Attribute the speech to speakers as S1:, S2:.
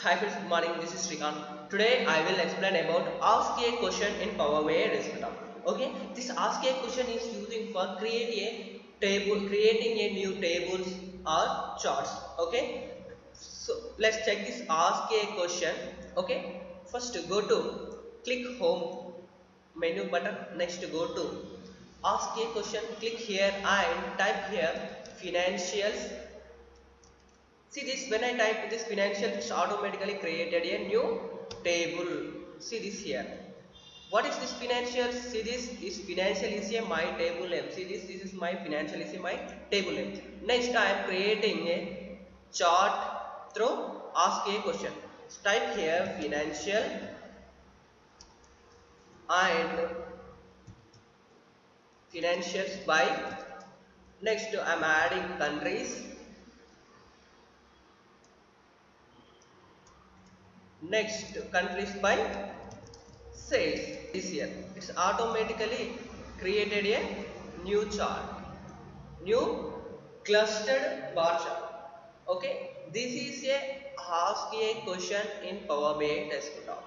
S1: Hi friends, good morning. This is Srikanth. Today I will explain about ask a question in Power BI Desktop. Okay, this ask a question is using for creating a new tables or charts. Okay, so let's check this ask a question. Okay, first go to click home menu button. Next go to ask a question. Click here and type here financials. See this, when I type this financial, it's automatically created a new table. See this here. What is this financial? See this is financial is a my table name. See this is my financial is a my table name. Next I am creating a chart through ask a question. Type here financial and financials by. Next I am adding countries. Next countries by sales this year. It's automatically created a new chart, new clustered bar chart. Okay, this is a ask a question in Power BI Desktop.